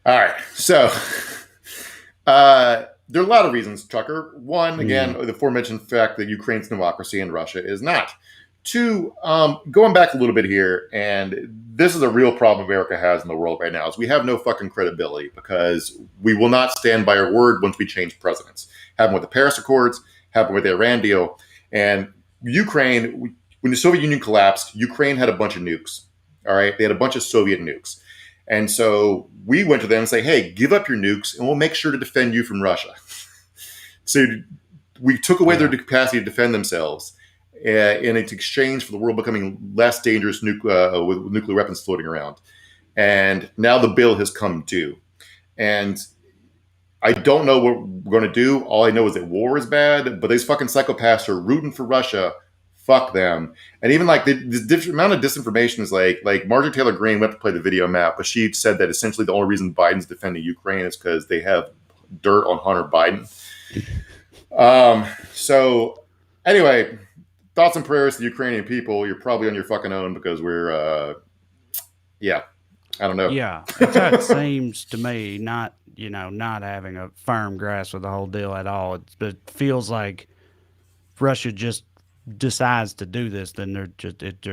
All right. So there are a lot of reasons, Tucker. One, again, the aforementioned fact that Ukraine's democracy and Russia is not. Two, going back a little bit here, and this is a real problem America has in the world right now, is we have no fucking credibility because we will not stand by our word once we change presidents. Happened with the Paris Accords, happened with the Iran deal. And Ukraine, when the Soviet Union collapsed, Ukraine had a bunch of nukes. All right. They had a bunch of Soviet nukes. And so we went to them and say, hey, give up your nukes and we'll make sure to defend you from Russia. So we took away their capacity to defend themselves in exchange for the world becoming less dangerous with nuclear weapons floating around. And now the bill has come due. And I don't know what we're going to do. All I know is that war is bad, but these fucking psychopaths are rooting for Russia. Fuck them. And even like the amount of disinformation is like Marjorie Taylor Greene, we have to play the video map, but she said that essentially the only reason Biden's defending Ukraine is because they have dirt on Hunter Biden. So anyway, thoughts and prayers to the Ukrainian people. You're probably on your fucking own because we're, I don't know. Yeah. It seems to me not having a firm grasp of the whole deal at all. It feels like Russia just decides to do this, then they're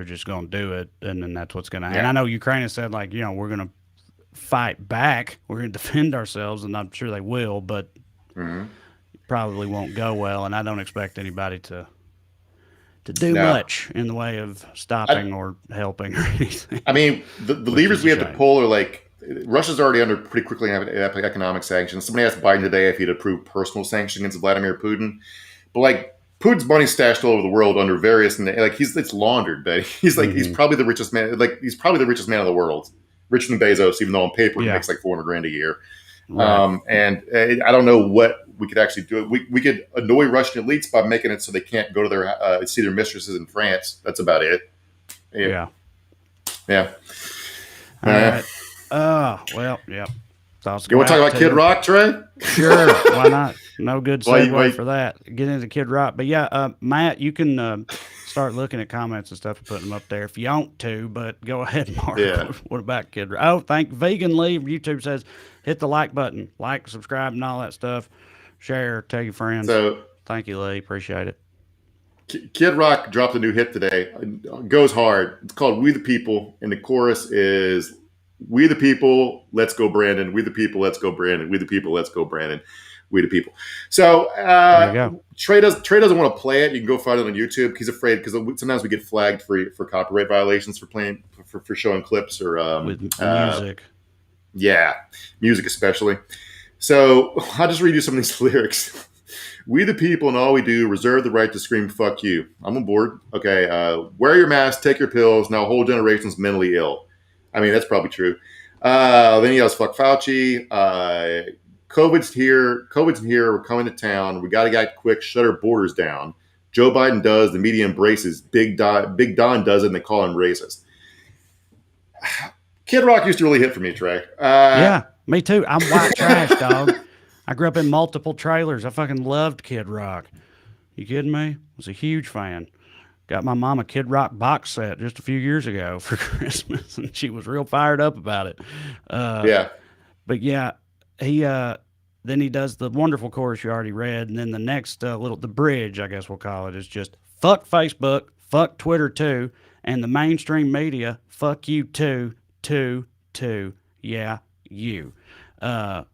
just going to do it, and then that's what's going to happen. And I know Ukraine has said, like, we're going to fight back, we're going to defend ourselves, and I'm sure they will, but probably won't go well, and I don't expect anybody to do much in the way of stopping or helping or anything. I mean, the levers we have to pull are like Russia's already under pretty quickly economic sanctions. Somebody asked Biden today if he'd approve personal sanctions against Vladimir Putin, but like Putin's money stashed all over the world under various, like it's laundered, but he's like he's probably the richest man. Like he's probably the richest man in the world, richer than Bezos, even though on paper he makes like $400,000 a year. Right. And I don't know what we could actually do. We could annoy Russian elites by making it so they can't go to their see their mistresses in France. That's about it. Yeah. All right. Well, yeah. You want to talk about Kid Rock, Trey? Sure. Why not? No good segue for that. Get into Kid Rock. But yeah, Matt, you can start looking at comments and stuff and putting them up there if you want to, but go ahead, Mark. Yeah. What about Kid Rock? Oh, Vegan Lee from YouTube says, hit the like button, like, subscribe, and all that stuff. Share, tell your friends. So, thank you, Lee. Appreciate it. Kid Rock dropped a new hit today. It goes hard. It's called We the People, and the chorus is, we the people, let's go Brandon. We the people, let's go Brandon. We the people, let's go Brandon. We the people. So there you go. Trey doesn't want to play it. You can go find it on YouTube. He's afraid because sometimes we get flagged for copyright violations for playing for showing clips or with music. Yeah, music especially. So I'll just read you some of these lyrics. We the people and all we do reserve the right to scream "fuck you." I'm on board. Okay, wear your mask, take your pills. Now whole generation's mentally ill. I mean, that's probably true. Then he yells, fuck Fauci. COVID's here. We're coming to town. We got to get quick. Shut our borders down. Joe Biden does. The media embraces. Big Don does it, and they call him racist. Kid Rock used to really hit for me, Trey. Yeah, me too. I'm white trash, dog. I grew up in multiple trailers. I fucking loved Kid Rock. You kidding me? I was a huge fan. Got my mom a Kid Rock box set just a few years ago for Christmas, and she was real fired up about it. Yeah. But yeah, he then he does the wonderful chorus you already read, and then the next the bridge, I guess we'll call it, is just fuck Facebook, fuck Twitter too, and the mainstream media, fuck you too, yeah, you. A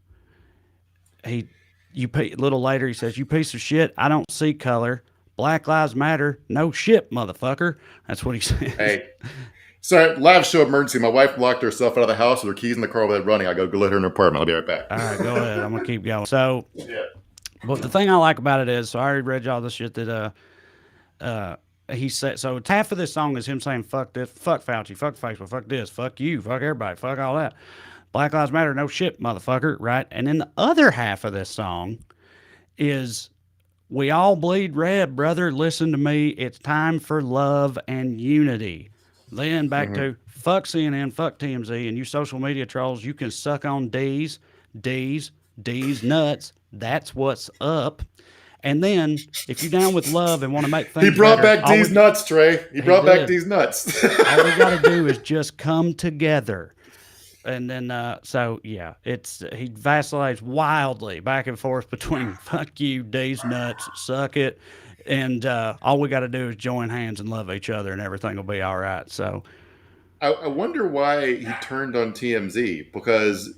little later he says, you piece of shit, I don't see color. Black Lives Matter. No shit, motherfucker. That's what he said. Hey. So, live show emergency. My wife locked herself out of the house with her keys in the car without running. I go let her in her apartment. I'll be right back. All right, go ahead. I'm going to keep going. So, but the thing I like about it is, so I already read y'all the shit that he said. So, half of this song is him saying, fuck this, fuck Fauci, fuck Facebook, fuck this, fuck you, fuck everybody, fuck all that. Black Lives Matter. No shit, motherfucker. Right? And then the other half of this song is, we all bleed red, brother. Listen to me. It's time for love and unity. Then back to fuck CNN, fuck TMZ, and you social media trolls, you can suck on D's nuts. That's what's up. And then if you're down with love and want to make things he brought better, back D's nuts, Trey. He brought back D's nuts. All we got to do is just come together. And then, he vacillates wildly back and forth between fuck you, D's nuts, suck it, and all we got to do is join hands and love each other, and everything will be all right. So, I wonder why he turned on TMZ, because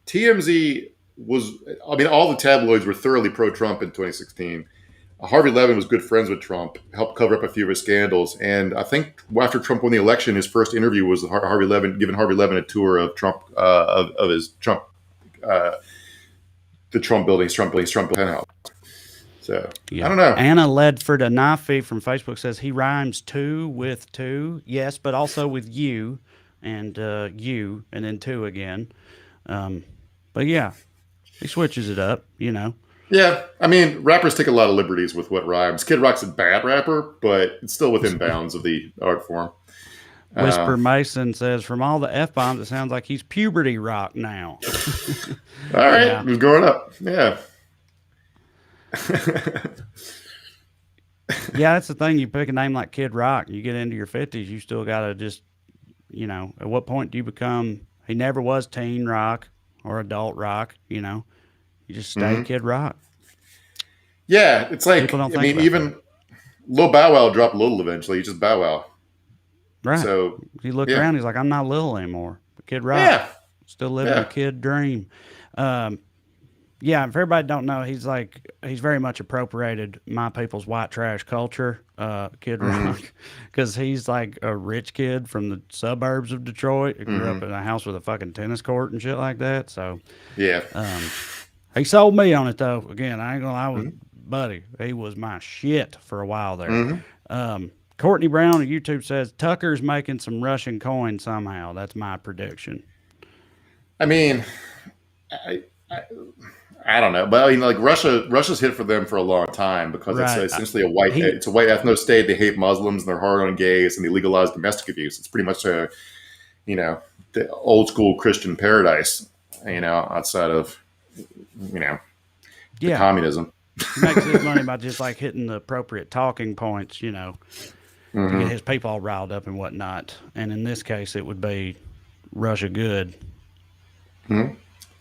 TMZ was, I mean, all the tabloids were thoroughly pro-Trump in 2016. Harvey Levin was good friends with Trump, helped cover up a few of his scandals. And I think after Trump won the election, his first interview was Harvey Levin, giving Harvey Levin a tour of Trump, of his Trump, the Trump building, Trump penthouse. So, I don't know. Anna Ledford Anafi from Facebook says he rhymes two with two. Yes, but also with you and you and then two again. But yeah, he switches it up, you know. Yeah, I mean, rappers take a lot of liberties with what rhymes. Kid Rock's a bad rapper, but it's still within bounds of the art form. Whisper Mason says, from all the F-bombs, it sounds like he's puberty rock now. All right, he's growing up. Yeah. Yeah, that's the thing. You pick a name like Kid Rock, you get into your 50s, you still got to just, you know, at what point do you become, he never was teen rock or adult rock, you know. You just stay Kid Rock. Yeah, it's like, I mean, even Lil Bow Wow dropped Little eventually. He's just Bow Wow. Right. So he looked around, he's like, I'm not little anymore. But Kid Rock, still living a kid dream. yeah, if everybody don't know, he's very much appropriated my people's white trash culture, Kid Rock, because he's like a rich kid from the suburbs of Detroit. He grew up in a house with a fucking tennis court and shit like that. So Yeah. he sold me on it though. Again, I ain't gonna lie, buddy, he was my shit for a while there. Courtney Brown on YouTube says Tucker's making some Russian coin somehow. That's my prediction. I mean, I don't know, but like Russia's hit for them for a long time because Right. it's essentially a white ethno state. They hate Muslims and they're hard on gays and they legalize domestic abuse. It's pretty much the old school Christian paradise, outside of, the communism. He makes his money by just like hitting the appropriate talking points, to get his people all riled up and whatnot. And in this case, it would be Russia good.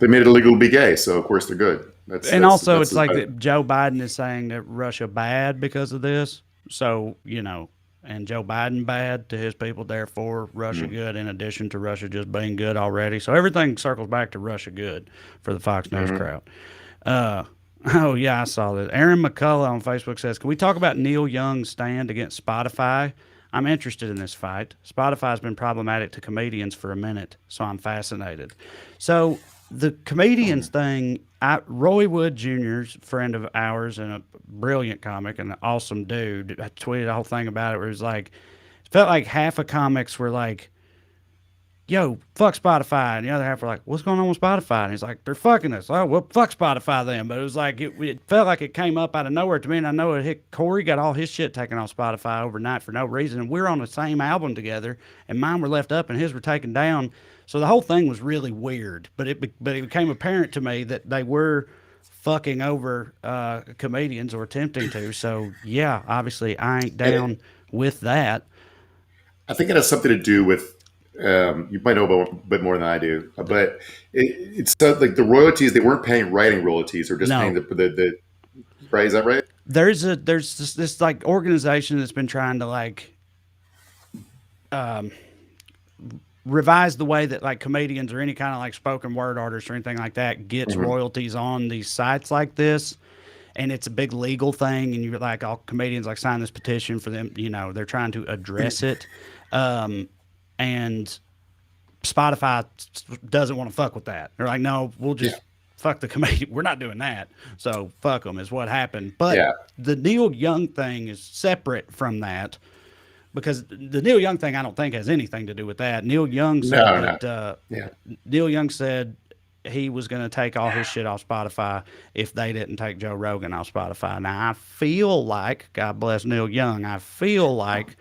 They made it illegal to be gay, so of course they're good. It's like that Joe Biden is saying that Russia bad because of this. So, and Joe Biden bad to his people, therefore Russia good, in addition to Russia just being good already. So everything circles back to Russia good for the Fox News crowd. Oh, yeah, I saw that. Aaron McCullough on Facebook says, can we talk about Neil Young's stand against Spotify? I'm interested in this fight. Spotify's been problematic to comedians for a minute, so I'm fascinated. So the comedians thing, Roy Wood Jr., friend of ours and a brilliant comic and an awesome dude, I tweeted a whole thing about it where it was like, it felt like half of comics were like, yo, fuck Spotify. And the other half were like, what's going on with Spotify? And he's like, they're fucking us. Oh, well, fuck Spotify then. But it was like, it felt like it came up out of nowhere to me. And I know it hit Corey, got all his shit taken off Spotify overnight for no reason. And we're on the same album together. And mine were left up and his were taken down. So the whole thing was really weird. But it became apparent to me that they were fucking over comedians or attempting to. So, yeah, obviously I ain't down with that. I think it has something to do with, you might know a bit more than I do, but it's like the royalties, they weren't paying writing royalties or just paying the right? Is that right? There's this like organization that's been trying to like revise the way that like comedians or any kind of like spoken word artists or anything like that gets royalties on these sites like this. And it's a big legal thing. And you're like, all comedians like sign this petition for them. They're trying to address it. And Spotify doesn't want to fuck with that. They're like, no, we'll just fuck the comedian. We're not doing that. So fuck them is what happened. But the Neil Young thing is separate from that because the Neil Young thing I don't think has anything to do with that. Neil Young said Neil Young said he was going to take all his shit off Spotify if they didn't take Joe Rogan off Spotify. Now I feel like, God bless Neil Young, I feel like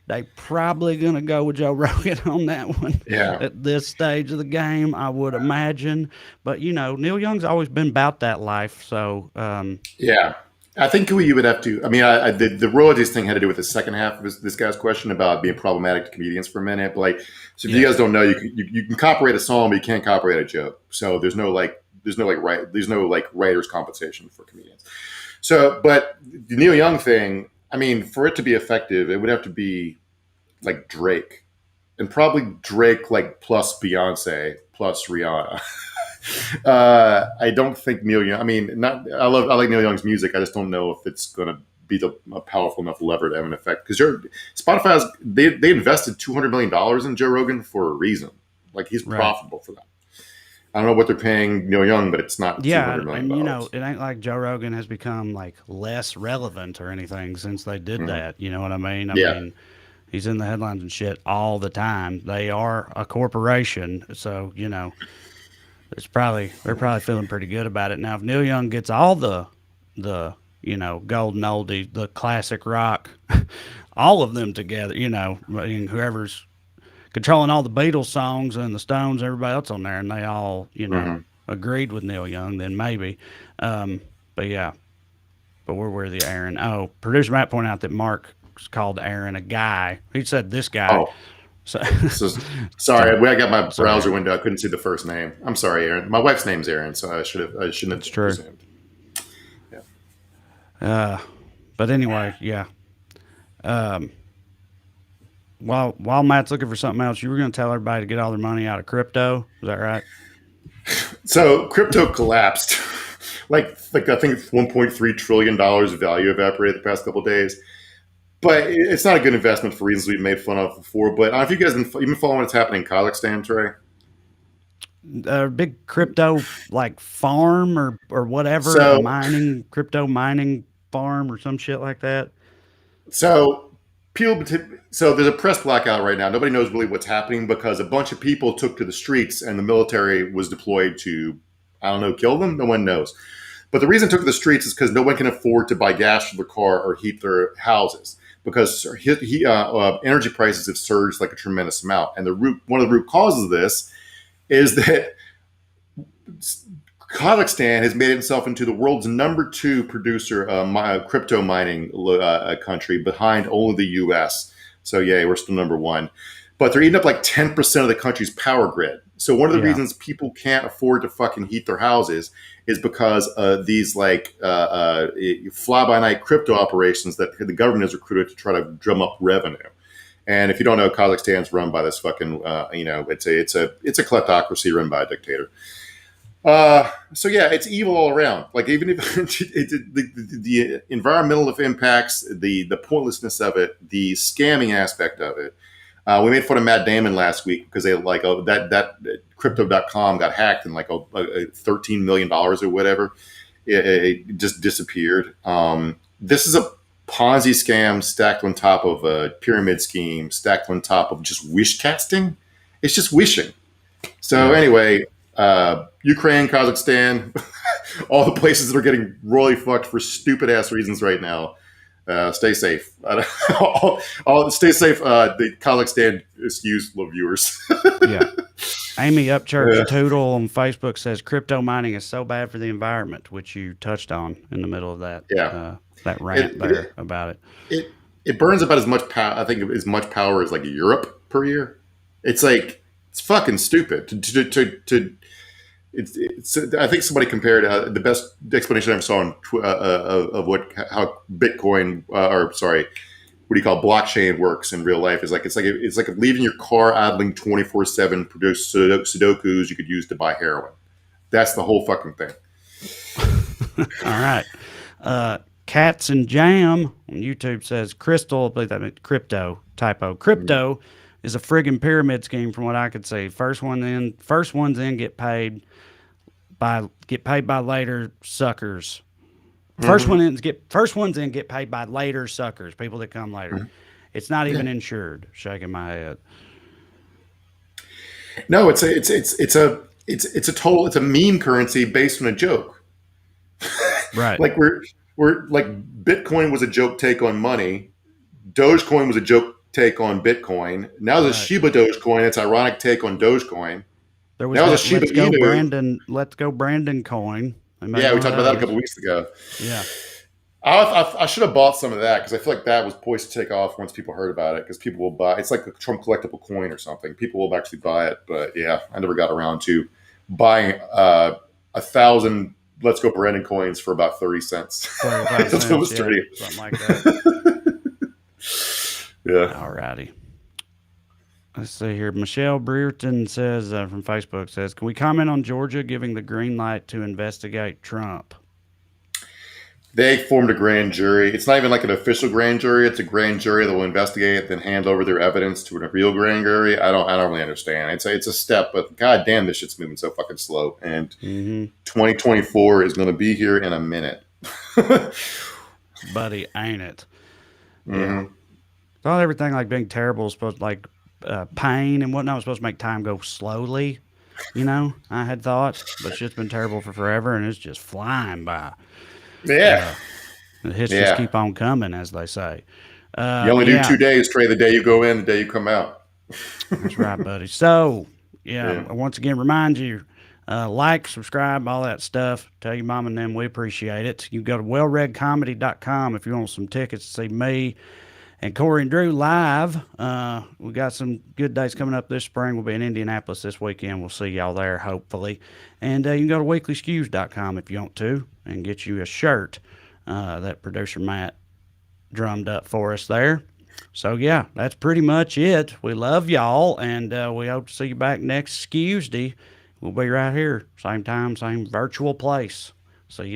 they probably going to go with Joe Rogan on that one at this stage of the game, I would imagine. But, Neil Young's always been about that life. So, I think you would have to. I mean, the royalties thing had to do with the second half of this guy's question about being problematic to comedians for a minute. But so if you guys don't know, you can copyright a song, but you can't copyright a joke. So there's no writers' compensation for comedians. So, but the Neil Young thing, I mean, for it to be effective, it would have to be like Drake, and probably Drake like plus Beyonce plus Rihanna. I don't think Neil Young. I mean, I like Neil Young's music. I just don't know if it's going to be a powerful enough lever to have an effect. Because Spotify they invested $200 million in Joe Rogan for a reason. Like he's profitable for them. I don't know what they're paying Neil Young, but it's not $200 million. And it ain't like Joe Rogan has become like less relevant or anything since they did that. You know what I mean? I mean, he's in the headlines and shit all the time. They are a corporation, so they're probably feeling pretty good about it. Now, if Neil Young gets all the golden oldies, the classic rock, all of them together, whoever's controlling all the Beatles songs and the Stones, everybody else on there, and they all, agreed with Neil Young, then maybe. But where were the Aaron? Oh, producer Matt pointed out that Mark called Aaron a guy. He said this guy. Oh. So sorry, I got my browser window. I couldn't see the first name. I'm sorry, Aaron. My wife's name's Aaron, so I shouldn't have. It's true. Presumed. But anyway, While Matt's looking for something else, you were going to tell everybody to get all their money out of crypto. Is that right? So crypto collapsed. like I think it's $1.3 trillion of value evaporated the past couple of days. But it's not a good investment for reasons we've made fun of before. But I don't know if you guys have been following what's happening in Kazakhstan, Trey. A big crypto like farm or whatever, crypto mining farm or some shit like that. So there's a press blackout right now. Nobody knows really what's happening because a bunch of people took to the streets and the military was deployed to, I don't know, kill them. No one knows. But the reason it took to the streets is because no one can afford to buy gas for their car or heat their houses because energy prices have surged like a tremendous amount. And one of the root causes of this is that Kazakhstan has made itself into the world's #2 producer crypto mining country behind only the U.S. So, yeah, we're still #1. But they're eating up like 10% of the country's power grid. So one of the reasons people can't afford to fucking heat their houses is because these like fly-by-night crypto operations that the government has recruited to try to drum up revenue. And if you don't know, Kazakhstan's run by this fucking, it's a kleptocracy run by a dictator. So yeah, it's evil all around. Like even if the environmental impacts, the pointlessness of it, the scamming aspect of it. We made fun of Matt Damon last week because they that crypto.com got hacked and like $13 million or whatever. It just disappeared. This is a Ponzi scam stacked on top of a pyramid scheme, stacked on top of just wish casting. It's just wishing. So anyway, Ukraine, Kazakhstan, all the places that are getting royally fucked for stupid ass reasons right now. Stay safe. Stay safe. The Kazakhstan Skews viewers. Yeah. Amy Upchurch Toodle on Facebook says crypto mining is so bad for the environment, which you touched on in the middle of that. That rant about it. It burns about as much power. I think as much power as like Europe per year. It's like it's fucking stupid. I think somebody compared the best explanation I ever saw of how Bitcoin blockchain works in real life is it's like leaving your car idling 24/7 produce Sudokus you could use to buy heroin. That's the whole fucking thing. All right. Cats and Jam on YouTube says Crystal, I believe that meant crypto, typo. Crypto is a friggin' pyramid scheme from what I could see. First ones in get paid by later suckers. First ones in get paid by later suckers, people that come later. It's not even insured. Shaking my head. No, it's a meme currency based on a joke. Right. Like we're like Bitcoin was a joke take on money. Dogecoin was a joke take on Bitcoin. Now there's Shiba Dogecoin. It's ironic take on Dogecoin. There was a Shiba Inu. Let's go Brandon coin. Yeah, we talked about that a couple weeks ago. Yeah. I should have bought some of that because I feel like that was poised to take off once people heard about it because people will buy. It's like a Trump collectible coin or something. People will actually buy it. But yeah, I never got around to buying 1,000 Let's Go Brandon coins for about 30 cents. Something like that. Yeah. All righty. Let's see here. Michelle Brereton says from Facebook says, can we comment on Georgia giving the green light to investigate Trump? They formed a grand jury. It's not even like an official grand jury. It's a grand jury that will investigate, then hand over their evidence to a real grand jury. I don't really understand. It's a step, but goddamn, this shit's moving so fucking slow. And 2024 is going to be here in a minute, buddy. Ain't it? Yeah. Thought everything like being terrible is supposed to like pain and whatnot was supposed to make time go slowly. I had thought, but shit's been terrible for forever, and it's just flying by. Yeah. The hits just keep on coming, as they say. You only do 2 days, Trey, the day you go in, the day you come out. That's right, buddy. So, once again, remind you, like, subscribe, all that stuff. Tell your mom and them we appreciate it. You can go to wellreadcomedy.com if you want some tickets to see me and Corey and Drew live. We got some good days coming up this spring. We'll be in Indianapolis this weekend. We'll see y'all there, hopefully. And you can go to weeklyskews.com if you want to and get you a shirt that producer Matt drummed up for us there. So, yeah, that's pretty much it. We love y'all, and we hope to see you back next Skewsday. We'll be right here, same time, same virtual place. See you.